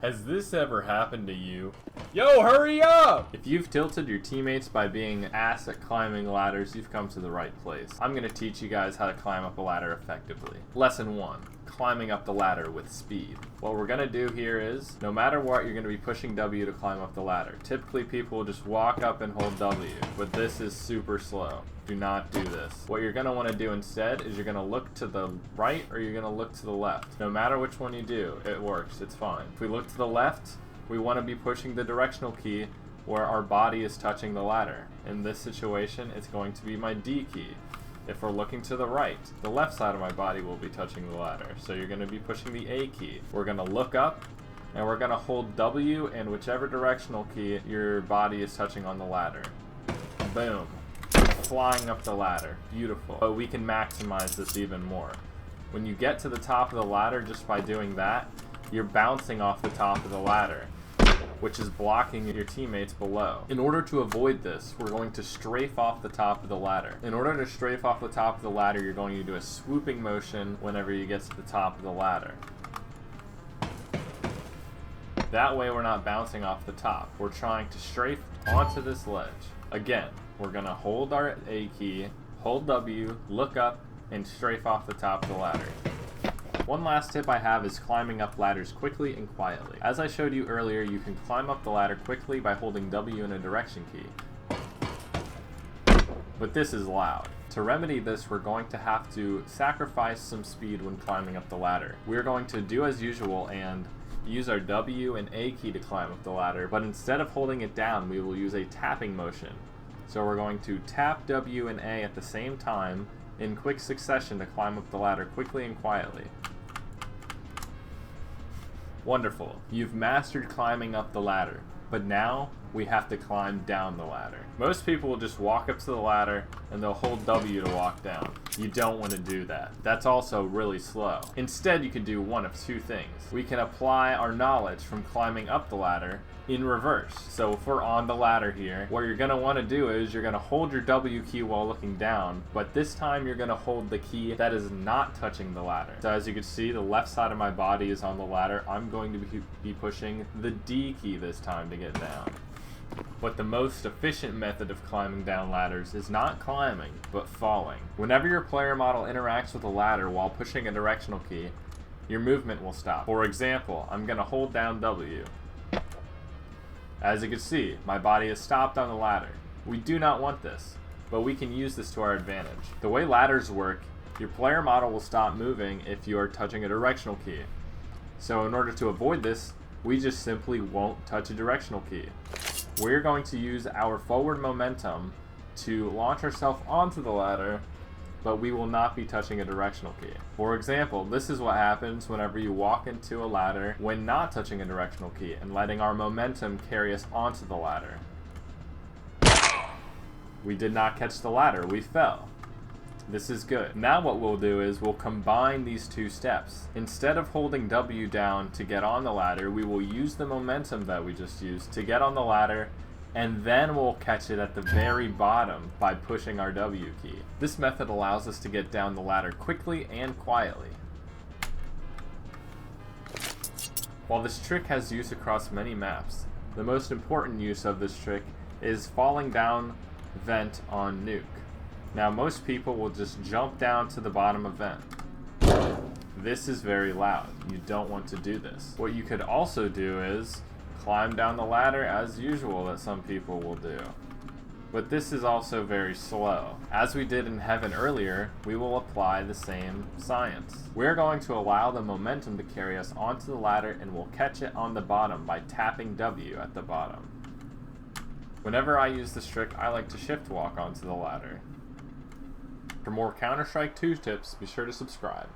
Has this ever happened to you? Yo, hurry up! If you've tilted your teammates by being ass at climbing ladders, you've come to the right place. I'm gonna teach you guys how to climb up a ladder effectively. Lesson 1. Climbing up the ladder with speed. What we're gonna do here is, no matter what, you're gonna be pushing W to climb up the ladder. Typically people will just walk up and hold W, but this is super slow. Do not do this. What you're gonna wanna do instead is you're gonna look to the right or you're gonna look to the left. No matter which one you do, it works, it's fine. If we look to the left, we wanna be pushing the directional key where our body is touching the ladder. In this situation, it's going to be my D key. If we're looking to the right, the left side of my body will be touching the ladder. So you're gonna be pushing the A key. We're gonna look up and we're gonna hold W and whichever directional key your body is touching on the ladder. Boom. Flying up the ladder. Beautiful. But we can maximize this even more. When you get to the top of the ladder, just by doing that, you're bouncing off the top of the ladder, which is blocking your teammates below. In order to avoid this, we're going to strafe off the top of the ladder. In order to strafe off the top of the ladder, you're going to do a swooping motion whenever you get to the top of the ladder. That way we're not bouncing off the top. We're trying to strafe onto this ledge. Again, we're gonna hold our A key, hold W, look up, and strafe off the top of the ladder. One last tip I have is climbing up ladders quickly and quietly. As I showed you earlier, you can climb up the ladder quickly by holding W in a direction key. But this is loud. To remedy this, we're going to have to sacrifice some speed when climbing up the ladder. We're going to do as usual and use our W and A key to climb up the ladder, but instead of holding it down, we will use a tapping motion. So we're going to tap W and A at the same time in quick succession to climb up the ladder quickly and quietly. Wonderful. You've mastered climbing up the ladder, but now we have to climb down the ladder. Most people will just walk up to the ladder and they'll hold W to walk down. You don't want to do that. That's also really slow. Instead, you can do one of two things. We can apply our knowledge from climbing up the ladder in reverse. So if we're on the ladder here, what you're gonna want to do is you're gonna hold your W key while looking down, but this time you're gonna hold the key that is not touching the ladder. So as you can see, the left side of my body is on the ladder. I'm going to be pushing the D key this time to get down. But the most efficient method of climbing down ladders is not climbing, but falling. Whenever your player model interacts with a ladder while pushing a directional key, your movement will stop. For example, I'm gonna hold down W. As you can see, my body is stopped on the ladder. We do not want this, but we can use this to our advantage. The way ladders work, your player model will stop moving if you are touching a directional key. So in order to avoid this, we just simply won't touch a directional key. We're going to use our forward momentum to launch ourselves onto the ladder, but we will not be touching a directional key. For example, this is what happens whenever you walk into a ladder when not touching a directional key and letting our momentum carry us onto the ladder. We did not catch the ladder, we fell. This is good. Now what we'll do is we'll combine these two steps. Instead of holding W down to get on the ladder, we will use the momentum that we just used to get on the ladder, and then we'll catch it at the very bottom by pushing our W key. This method allows us to get down the ladder quickly and quietly. While this trick has use across many maps, the most important use of this trick is falling down vent on nuke. Now most people will just jump down to the bottom of vent. This is very loud. You don't want to do this. What you could also do is climb down the ladder as usual that some people will do. But this is also very slow. As we did in heaven earlier, we will apply the same science. We're going to allow the momentum to carry us onto the ladder and we'll catch it on the bottom by tapping W at the bottom. Whenever I use this trick, I like to shift walk onto the ladder. For more Counter-Strike 2 tips, be sure to subscribe.